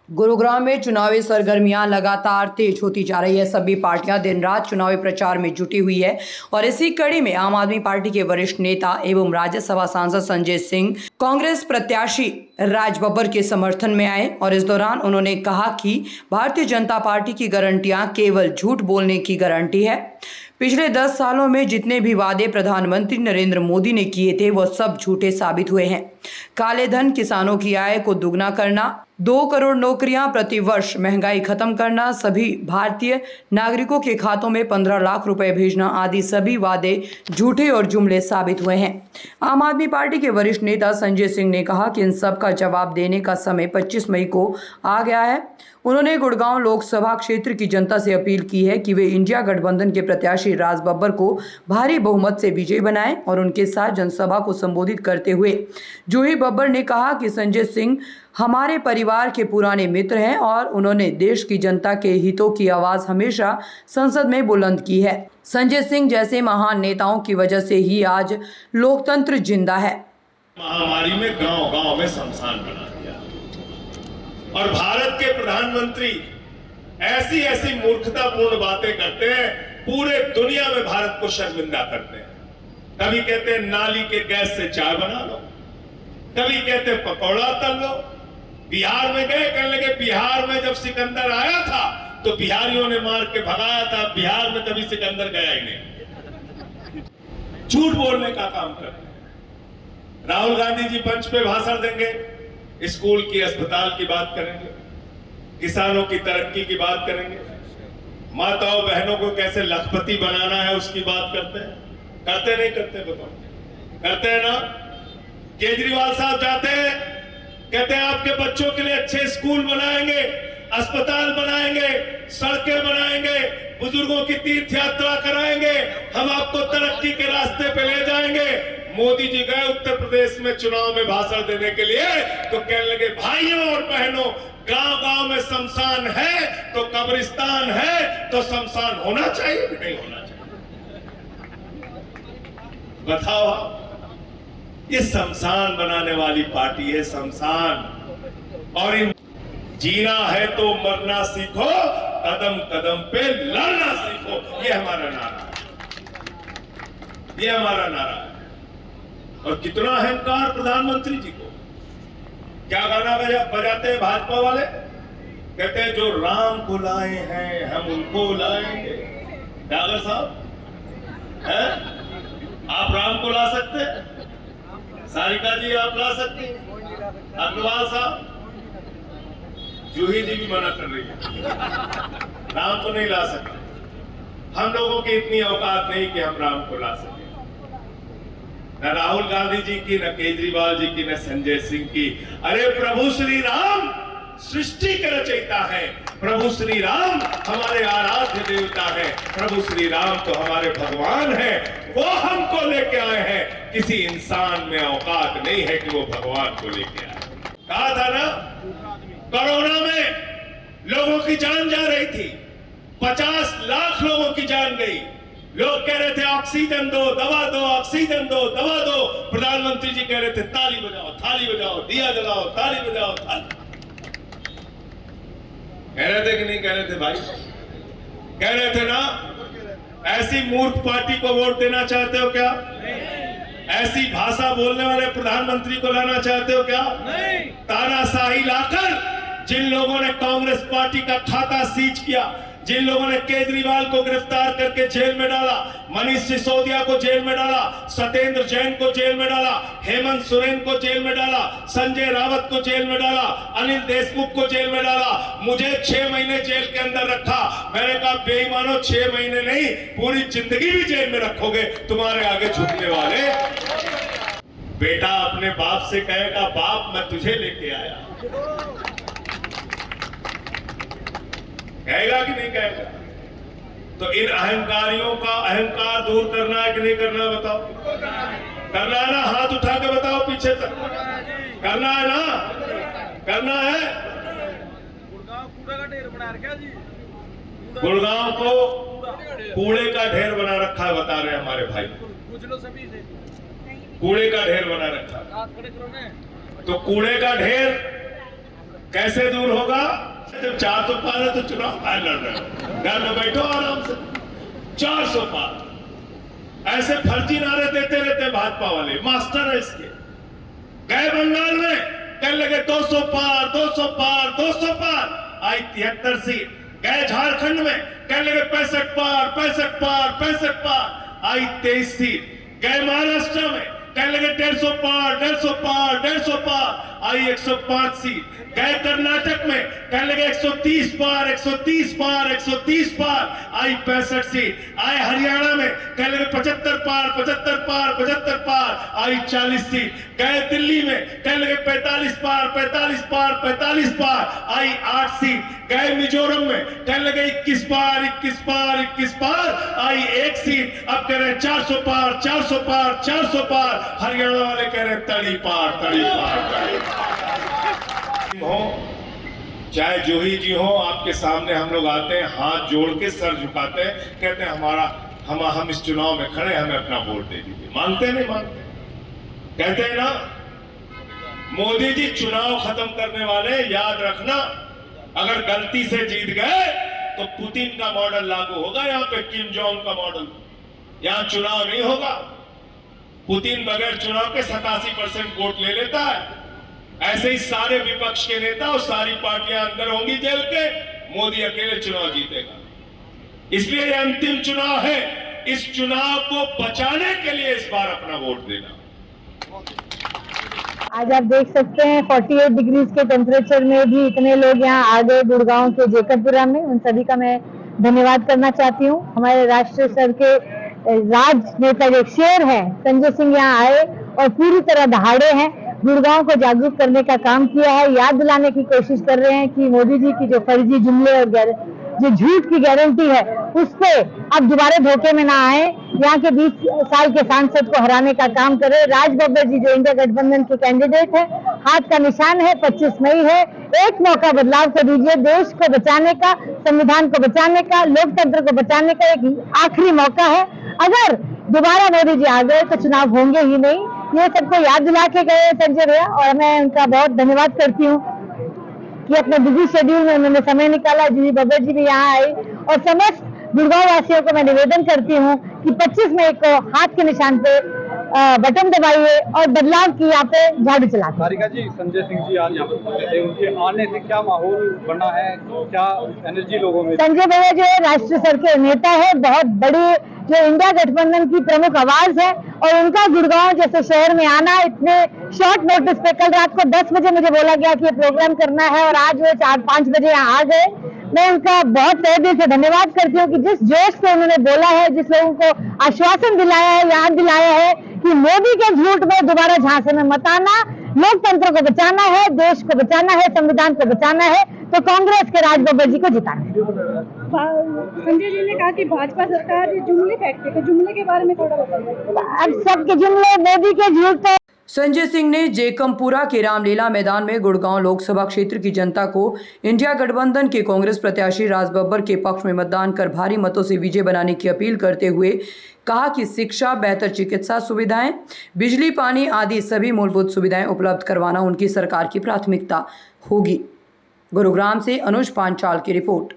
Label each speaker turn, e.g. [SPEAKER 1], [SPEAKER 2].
[SPEAKER 1] गुरुग्राम में चुनावी सरगर्मियां लगातार तेज होती जा रही है। सभी पार्टियां दिन रात चुनावी प्रचार में जुटी हुई है और इसी कड़ी में आम आदमी पार्टी के वरिष्ठ नेता एवं राज्यसभा सांसद संजय सिंह कांग्रेस प्रत्याशी राज बब्बर के समर्थन में आए और इस दौरान उन्होंने कहा कि भारतीय जनता पार्टी की गारंटियां केवल झूठ बोलने की गारंटी है। पिछले 10 सालों में जितने भी वादे प्रधानमंत्री नरेंद्र मोदी ने किए थे वो सब झूठे साबित हुए हैं। काले धन, किसानों की आय को दुगना करना, 2 करोड़ नौकरियां प्रति वर्ष, महंगाई खत्म करना, सभी भारतीय नागरिकों के खातों में 15 लाख रुपए भेजना आदि सभी वादे झूठे और जुमले साबित हुए हैं। आम आदमी पार्टी के वरिष्ठ नेता संजय सिंह ने कहा कि इन सब का जवाब देने का समय 25 मई को आ गया है। उन्होंने गुड़गांव लोकसभा क्षेत्र की जनता से अपील की है कि वे इंडिया गठबंधन के प्रत्याशी राज बब्बर को भारी बहुमत से विजयी बनाएं और उनके साथ जनसभा को संबोधित करते हुए जूही बब्बर ने कहा कि संजय सिंह हमारे परिवार के पुराने मित्र हैं और उन्होंने देश की जनता के हितों की आवाज हमेशा संसद में बुलंद की है। संजय सिंह जैसे महान नेताओं की वजह से ही आज लोकतंत्र जिंदा है।
[SPEAKER 2] महामारी में गांव-गांव में शमशान बना दिया और भारत के प्रधानमंत्री ऐसी ऐसी मूर्खतापूर्ण बातें करते हैं, पूरे दुनिया में भारत को शर्मिंदा करते हैं। कभी कहते हैं नाली के गैस से चाय बना लो, कभी कहते हैं पकौड़ा तल लो। बिहार में गए, कहने लगे बिहार में जब सिकंदर आया था तो बिहारियों ने मार के भगाया था, बिहार में कभी सिकंदर गया ही नहीं। झूठ बोलने का काम करते हैं। राहुल गांधी जी मंच पे भाषण देंगे, स्कूल की अस्पताल की बात करेंगे, किसानों की तरक्की की बात करेंगे, माताओं बहनों को कैसे लखपति बनाना है उसकी बात करते हैं। करते नहीं करते? बताओ, करते हैं ना? केजरीवाल साहब जाते हैं, कहते हैं आपके बच्चों के लिए अच्छे स्कूल बनाएंगे, अस्पताल बनाएंगे, सड़कें बनाएंगे, बुजुर्गों की तीर्थ यात्रा कराएंगे, हम आपको तरक्की के रास्ते पे ले जाएंगे। मोदी जी गए उत्तर प्रदेश में चुनाव में भाषण देने के लिए तो कहने लगे भाइयों और बहनों, गांव-गांव में शमशान है तो कब्रिस्तान है तो शमशान होना चाहिए कि नहीं होना चाहिए? बताओ, ये शमशान बनाने वाली पार्टी है, शमशान। और इन जीना है तो मरना सीखो, कदम कदम पे लड़ना सीखो, ये हमारा नारा है, ये हमारा नारा है। और कितना अहंकार प्रधानमंत्री जी को। क्या गाना बजाते हैं भाजपा वाले? कहते हैं जो राम को लाए हैं हम उनको लाएंगे। डागर साहब हैं? आप राम को ला सकते हैं? सारिका जी आप ला सकती हैं? अग्रवाल साहब, जूही जी भी मना कर रही है, राम को नहीं ला सकते। हम लोगों की इतनी औकात नहीं कि हम राम को ला सकें। न राहुल गांधी जी की, न केजरीवाल जी की, न संजय सिंह की। अरे प्रभु श्री राम सृष्टि के रचयिता है, प्रभु श्री राम हमारे आराध्य देवता है, प्रभु श्री राम तो हमारे भगवान है, वो हमको लेके आए हैं। किसी इंसान में औकात नहीं है कि वो भगवान को लेके आए। कहा था ना, कोरोना में लोगों की जान जा रही थी, 50 लाख लोगों की जान गई। लोग कह रहे थे ऑक्सीजन दो, दवा दो, ऑक्सीजन दो, दवा दो। प्रधानमंत्री जी कह रहे थे ताली बजाओ, थाली बजाओ, दिया जलाओ, ताली बजाओ, थाली। कह रहे थे कि नहीं कह रहे थे भाई? कह रहे थे ना? ऐसी मूर्ख पार्टी को वोट देना चाहते हो क्या? ऐसी भाषा बोलने वाले प्रधानमंत्री को लाना चाहते हो क्या? तानाशाही लाकर जिन लोगों ने कांग्रेस पार्टी का खाता सीज किया, जिन लोगों ने केजरीवाल को गिरफ्तार करके जेल में डाला, मनीष सिसोदिया को जेल में डाला, सत्येंद्र जैन को जेल में डाला, हेमंत सोरेन को जेल में डाला, संजय रावत को जेल में डाला, अनिल देशमुख को जेल में डाला, मुझे 6 महीने जेल के अंदर रखा। मैंने कहा बेईमानो, 6 महीने नहीं पूरी जिंदगी भी जेल में रखोगे, तुम्हारे आगे झुकने वाले। बेटा अपने बाप से कहेगा बाप मैं तुझे लेके आया, कहेगा कि नहीं कहेगा? तो इन अहंकारियों का अहंकार दूर करना है कि नहीं करना? बताओ, करना है ना? हाथ उठा के बताओ पीछे तक। करना है ना? करना है। गुड़गांव को कूड़े का ढेर बना रखा है, बता रहे हैं हमारे भाई, कूड़े का ढेर बना रखा है। तो कूड़े का ढेर कैसे दूर होगा? जब 400 पार है तो चुनाव काय लड़ रहे हो? घर में बैठो आराम से। 400 पार ऐसे फर्जी नारे देते रहते भाजपा वाले, मास्टर है इसके। गए बंगाल में कहने लगे 200 पार 200 पार 200 पार, आई 73 सीट। गए झारखंड में कहने लगे 65 पार 65 पार 65 पार, आई 23 सीट। गए महाराष्ट्र में कहने लगे 150 पार 150 पार 150 पार, आई 105 सीट। गए कर्नाटक में कहने लगे 130 पार 130 पार 130 पार, आई 65 सीट। आए हरियाणा में कहने लगे 75 पार 75 पार 75 पार, आई 40 सीट। गए दिल्ली में कहने लगे 45 पार 45 पार 45 पार, आई 8 सीट। गए मिजोरम में कहने लगे 21 पार 21 पार 21 पार, आई 1 सीट। अब कह रहे हैं 400 पार 400 पार 400 पार। हरियाणा वाले कह रहे हैं तड़ी पार तड़ी पार तड़ी पार। हो चाहे जोही जी हो, आपके सामने हम लोग आते हैं, हाथ जोड़ के सर झुकाते हैं, कहते हैं हम इस चुनाव में खड़े, हमें अपना वोट दे दीजिए। मांगते नहीं मांगते? कहते हैं ना मोदी जी चुनाव खत्म करने वाले, याद रखना अगर गलती से जीत गए तो पुतिन का मॉडल लागू होगा यहाँ पे, किम जोंग का मॉडल। यहाँ चुनाव नहीं होगा। पुतिन बगैर चुनाव के 87% वोट ले लेता है। ऐसे ही सारे विपक्ष के नेता और सारी पार्टियां अंदर होंगी जेल के, मोदी अकेले चुनाव जीतेगा। इसलिए यह अंतिम चुनाव है। इस चुनाव को बचाने के लिए इस बार अपना वोट देना।
[SPEAKER 3] आज आप देख सकते हैं 48 डिग्रीज के टेम्परेचर में भी इतने लोग यहाँ आ गए गुड़गांव के जेकबपुरा में। उन सभी का मैं धन्यवाद करना चाहती हूँ। हमारे राष्ट्रीय स्तर के राजनेता जो शेर हैं संजय सिंह यहाँ आए और पूरी तरह दहाड़े हैं, गुड़गांव को जागरूक करने का काम किया है। याद दिलाने की कोशिश कर रहे हैं कि मोदी जी की जो फर्जी जुमले और जो झूठ की गारंटी है उस पे अब दोबारा धोखे में ना आए। यहाँ के 20 साल के सांसद को हराने का काम करे। राज बब्बर जी जो इंडिया गठबंधन के कैंडिडेट है, हाथ का निशान है, 25 मई है। एक मौका बदलाव को दीजिए। देश को बचाने का, संविधान को बचाने का, लोकतंत्र को बचाने का एक आखिरी मौका है। अगर दोबारा मोदी जी आ गए तो चुनाव होंगे ही नहीं। ये सबको याद दिला के गए संजय भैया, और मैं उनका बहुत धन्यवाद करती हूँ कि अपने बिजी शेड्यूल में उन्होंने समय निकाला। जी बब्बर जी भी यहाँ आए, और समस्त गुड़गांव वासियों को मैं निवेदन करती हूँ कि 25 मई को हाथ के निशान पे बटन दबाइए और बदलाव की यहाँ पे झाड़ू चलाते।
[SPEAKER 4] सारिका जी, संजय सिंह जी आज यहाँ पर पहुंचे थे, उनके आने से क्या माहौल बना है, क्या एनर्जी लोगों में?
[SPEAKER 3] संजय भैया जो है राष्ट्रीय स्तर के नेता है, बहुत बड़ी जो इंडिया गठबंधन की प्रमुख आवाज है, और उनका गुड़गांव जैसे शहर में आना इतने शॉर्ट नोटिस पे, कल रात को 10 बजे मुझे बोला गया कि ये प्रोग्राम करना है और आज वो 4-5 बजे यहाँ आ गए। मैं उनका बहुत तहे दिल से धन्यवाद करती हूँ कि जिस जोश से उन्होंने बोला है, जिस लोगों को आश्वासन दिलाया है, याद दिलाया है कि मोदी के झूठ में दोबारा झांसे में मत आना, लोकतंत्र को बचाना है, देश को बचाना है, संविधान को बचाना है, तो कांग्रेस के राज बब्बर जी को जिताना है।
[SPEAKER 5] संजय जी ने कहा कि भाजपा सरकार जुमले फेंकती है, तो जुमले के बारे में थोड़ा बताइए।
[SPEAKER 3] अब सबके जुमले मोदी के झूठ पे।
[SPEAKER 1] संजय सिंह ने जेकमपुरा के रामलीला मैदान में गुड़गांव लोकसभा क्षेत्र की जनता को इंडिया गठबंधन के कांग्रेस प्रत्याशी राज बब्बर के पक्ष में मतदान कर भारी मतों से विजय बनाने की अपील करते हुए कहा कि शिक्षा, बेहतर चिकित्सा सुविधाएं, बिजली, पानी आदि सभी मूलभूत सुविधाएं उपलब्ध करवाना उनकी सरकार की प्राथमिकता होगी। गुरुग्राम से अनुज पांचाल की रिपोर्ट।